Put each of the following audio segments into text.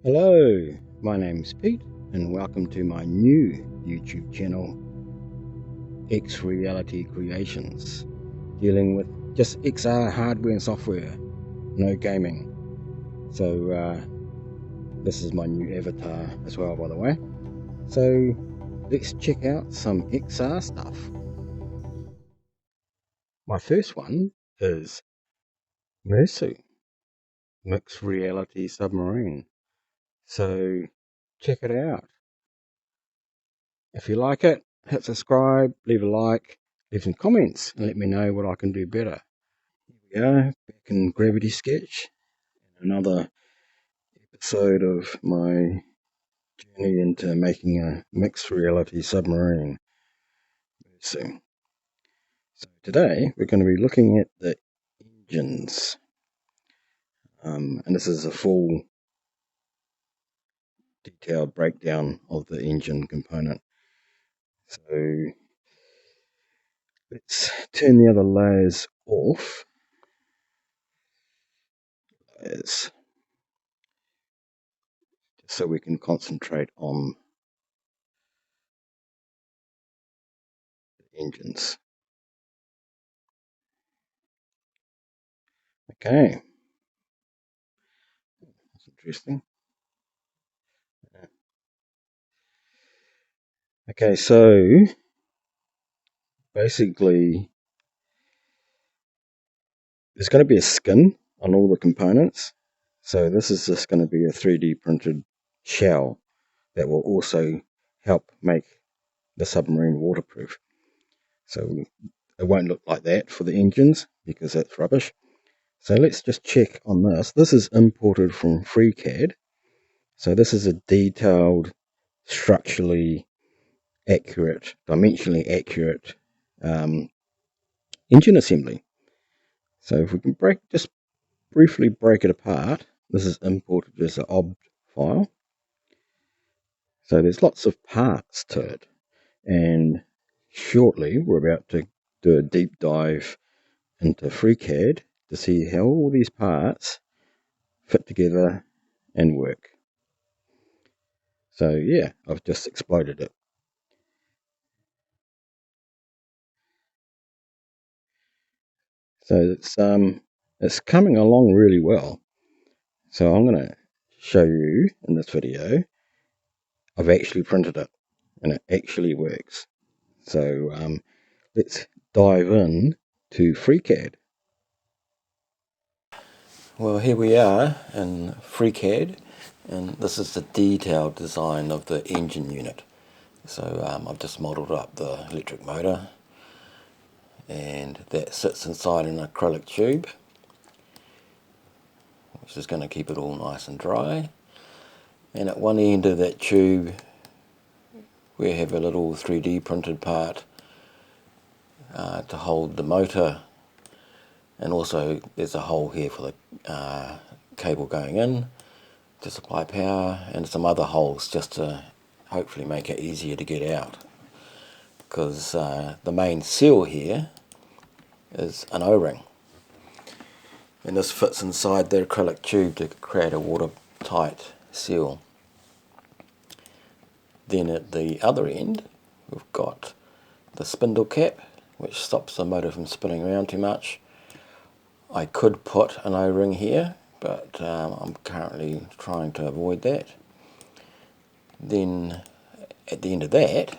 Hello, my name's Pete and welcome to my new YouTube channel, XReality Creations, dealing with just XR hardware and software, no gaming. So this is my new avatar as well, by the way. So let's check out some XR stuff. My first one is MiReSu, Mixed Reality Submarine. So check it out. If you like it, hit subscribe, leave a like, leave some comments and let me know what I can do better. Here we go, back in Gravity Sketch, another episode of my journey into making a mixed reality submarine. So today we're going to be looking at the engines, and this is a full detailed breakdown of the engine component. So let's turn the other layers off. Just so we can concentrate on the engines. Okay, that's interesting. Okay, so basically there's going to be a skin on all the components. So this is just going to be a 3D printed shell that will also help make the submarine waterproof. So it won't look like that for the engines because that's rubbish. So let's just check on this. This is imported from FreeCAD. So this is a detailed, structurally accurate, dimensionally accurate engine assembly. So if we can just briefly break it apart, this is imported as an OBJ file. So there's lots of parts to it, and shortly we're about to do a deep dive into FreeCAD to see how all these parts fit together and work. So yeah, I've just exploded it. So it's coming along really well. So I'm going to show you in this video. I've actually printed it and it actually works. So let's dive in to FreeCAD. Well, here we are in FreeCAD, and this is the detailed design of the engine unit. So I've just modelled up the electric motor, and that sits inside an acrylic tube, which is going to keep it all nice and dry. And at one end of that tube we have a little 3D printed part to hold the motor, and also there's a hole here for the cable going in to supply power, and some other holes just to hopefully make it easier to get out, because the main seal here is an O-ring, and this fits inside the acrylic tube to create a watertight seal. Then at the other end we've got the spindle cap, which stops the motor from spinning around too much. I could put an O-ring here, but I'm currently trying to avoid that. Then at the end of that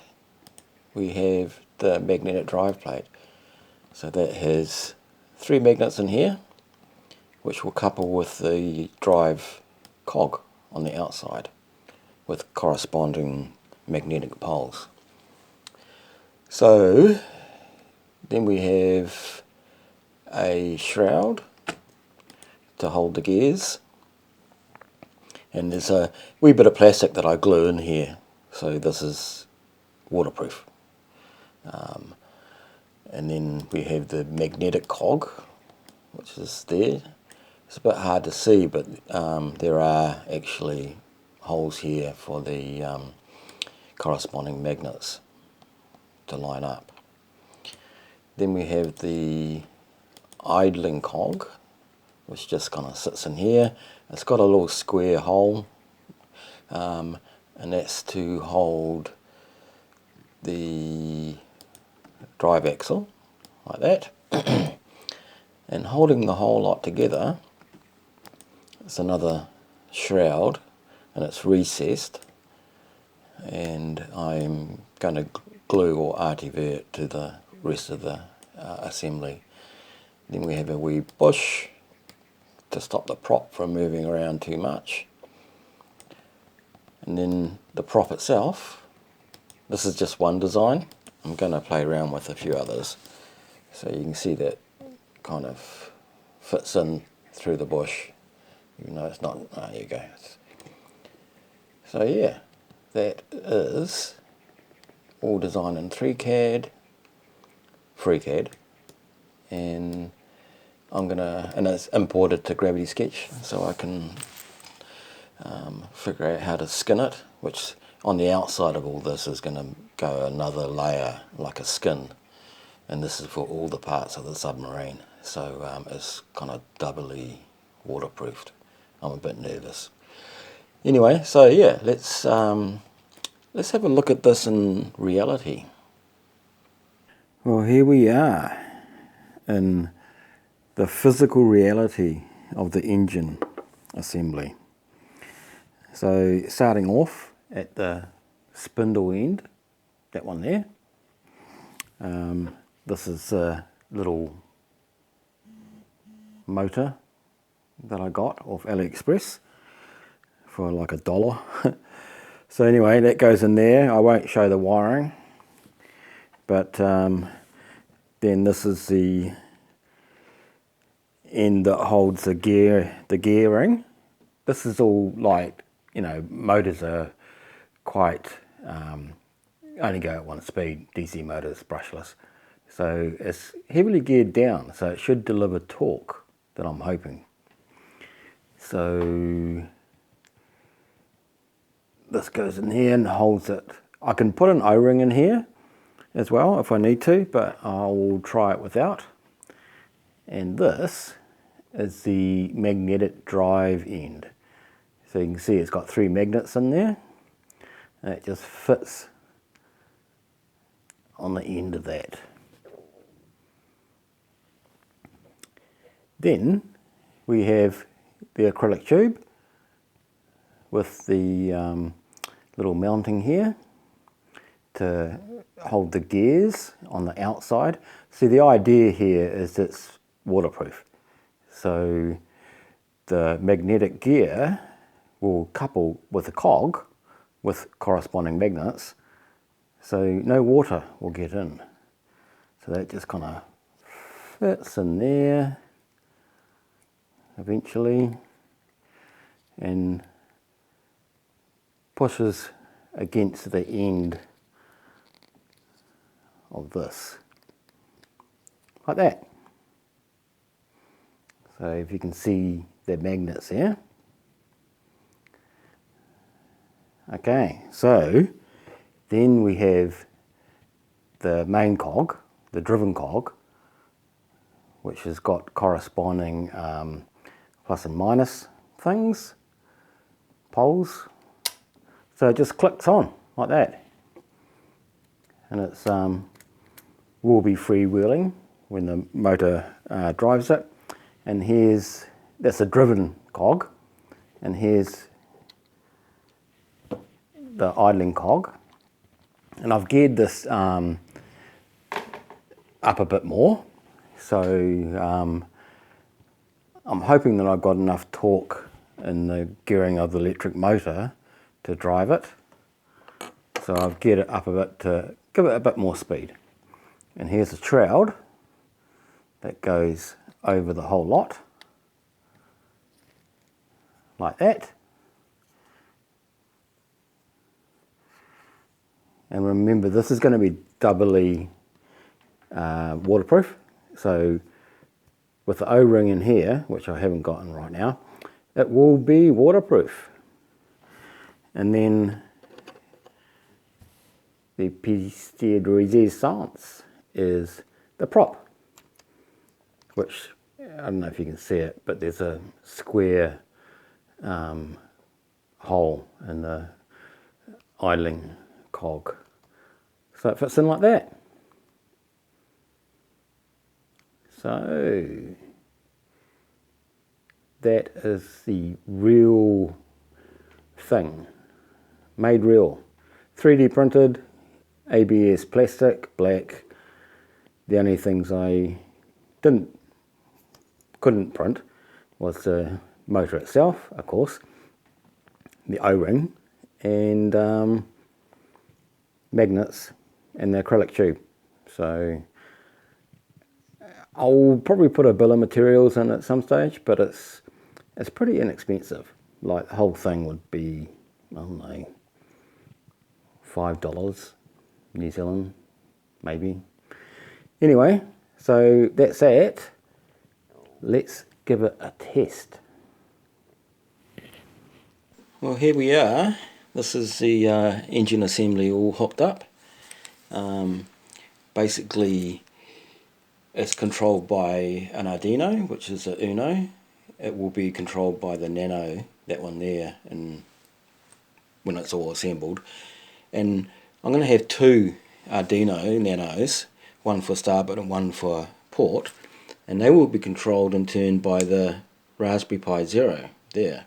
we have the magnetic drive plate. So that has 3 magnets in here, which will couple with the drive cog on the outside with corresponding magnetic poles. So then we have a shroud to hold the gears, and there's a wee bit of plastic that I glue in here, so this is waterproof. And then we have the magnetic cog, which is there. It's a bit hard to see, but there are actually holes here for the corresponding magnets to line up. Then we have the idling cog, which just kind of sits in here. It's got a little square hole and that's to hold the drive axle like that. And holding the whole lot together, it's another shroud, and it's recessed, and I'm going to glue or RTV it to the rest of the assembly. Then we have a wee bush to stop the prop from moving around too much. And then the prop itself, this is just one design. I'm going to play around with a few others. So you can see that kind of fits in through the bush, even though it's not, there you go. So yeah, that is all designed in FreeCAD, and and it's imported to Gravity Sketch, so I can figure out how to skin it, which on the outside of all this is going to go another layer like a skin, and this is for all the parts of the submarine, so it's kind of doubly waterproofed. I'm a bit nervous. Anyway, so yeah, let's have a look at this in reality. Well, here we are in the physical reality of the engine assembly. So starting off at the spindle end, that one there, this is a little motor that I got off AliExpress for like $1. So anyway, that goes in there. I won't show the wiring, but then this is the end that holds the gearing. This is all like, you know, motors are quite only go at one speed, DC motors, brushless, so it's heavily geared down, so it should deliver torque that I'm hoping. So this goes in here and holds it. I can put an O-ring in here as well if I need to, but I will try it without. And this is the magnetic drive end. So you can see it's got 3 magnets in there, and it just fits on the end of that. Then we have the acrylic tube with the little mounting here to hold the gears on the outside. See, the idea here is it's waterproof. So the magnetic gear will couple with a cog with corresponding magnets, so no water will get in. So that just kind of fits in there eventually and pushes against the end of this, like that. So if you can see the magnets there. Okay, so then we have the main cog, the driven cog, which has got corresponding plus and minus things, poles. So it just clicks on like that, and it's will be freewheeling when the motor drives it. And that's a driven cog, and here's the idling cog. And I've geared this up a bit more, so I'm hoping that I've got enough torque in the gearing of the electric motor to drive it. So I've geared it up a bit to give it a bit more speed. And here's a shroud that goes over the whole lot, like that. And remember, this is going to be doubly waterproof. So with the O-ring in here, which I haven't gotten right now, it will be waterproof. And then the pièce de résistance is the prop, which I don't know if you can see it, but there's a square, I hole in the idling cog. So it fits in like that. So that is the real thing, made real. 3D printed, ABS plastic, black. The only things I couldn't print was the motor itself, of course, the O-ring, and magnets and the acrylic tube. So I'll probably put a bill of materials in at some stage, but it's pretty inexpensive. Like the whole thing would be, I don't know, $5 New Zealand, maybe. Anyway, so that's it. Let's give it a test. Well, here we are. This is the engine assembly all hooked up. Basically, it's controlled by an Aruduino, which is a Uno. It will be controlled by the Nano, that one there, and when it's all assembled. And I'm going to have two Aruduino Nanos, one for starboard and one for port, and they will be controlled in turn by the Raspberry Pi Zero there.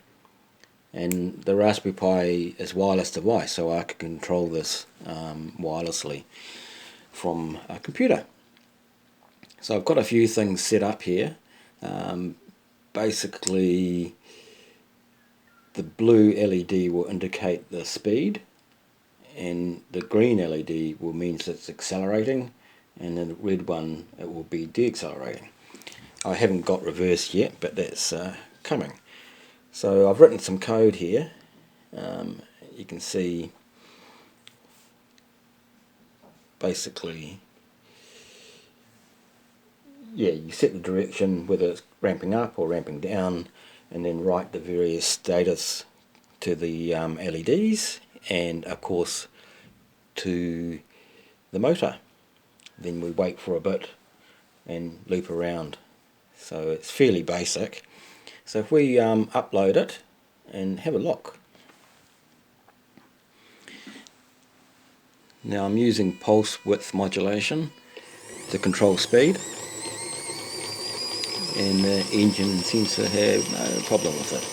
And the Raspberry Pi is a wireless device, so I can control this wirelessly from a computer. So I've got a few things set up here. Basically, the blue LED will indicate the speed, and the green LED will mean it's accelerating, and then the red one, it will be deaccelerating. I haven't got reverse yet, but that's coming. So I've written some code here. You can see basically, yeah, you set the direction, whether it's ramping up or ramping down, and then write the various status to the LEDs, and of course to the motor. Then we wait for a bit and loop around. So it's fairly basic. So if we upload it and have a look. Now I'm using pulse width modulation to control speed, and the engine seems to have no problem with it.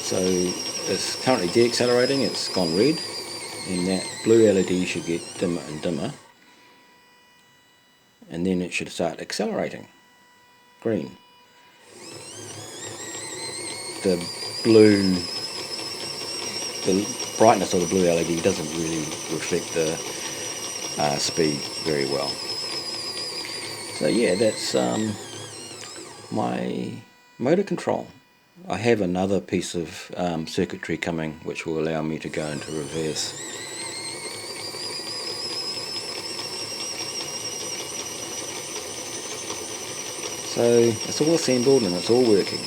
So it's currently deaccelerating, it's gone red, and that blue LED should get dimmer and dimmer, and then it should start accelerating, green. The brightness of the blue LED doesn't really reflect the speed very well. So yeah, that's my motor control. I have another piece of circuitry coming which will allow me to go into reverse. So it's all assembled and it's all working.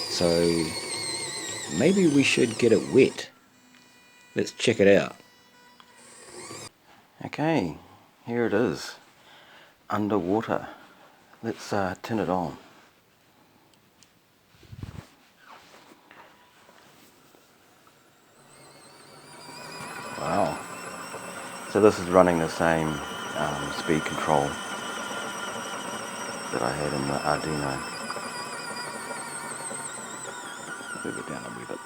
So maybe we should get it wet. Let's check it out. Okay, here it is, underwater. Let's turn it on. Wow. So this is running the same speed control that I had in the Aruduino. Move it down a wee bit.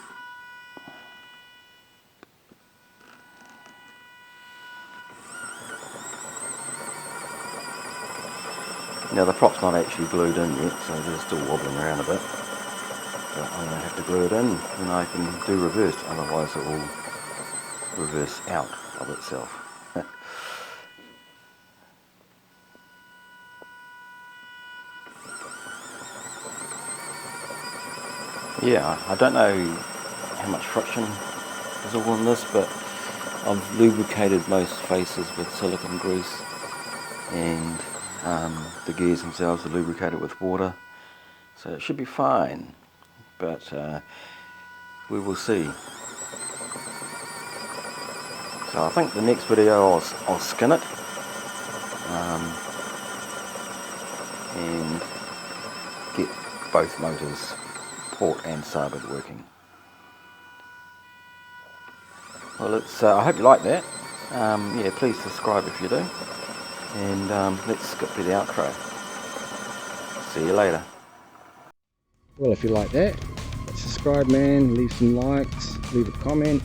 Now the prop's not actually glued in yet, so they're still wobbling around a bit. But I'm going to have to glue it in, and I can do reverse, otherwise it will reverse out of itself. Yeah, I don't know how much friction is all in this, but I've lubricated most faces with silicone grease, and the gears themselves are lubricated with water, so it should be fine, but we will see. So I think the next video I'll skin it and get both motors port and starboard working. Well, it's I hope you like that. Yeah, please subscribe if you do. And let's skip to the outro. See you later. Well, if you like that, subscribe, man, leave some likes, leave a comment,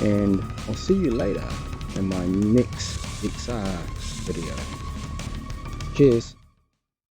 and I'll see you later in my next XR video. Cheers.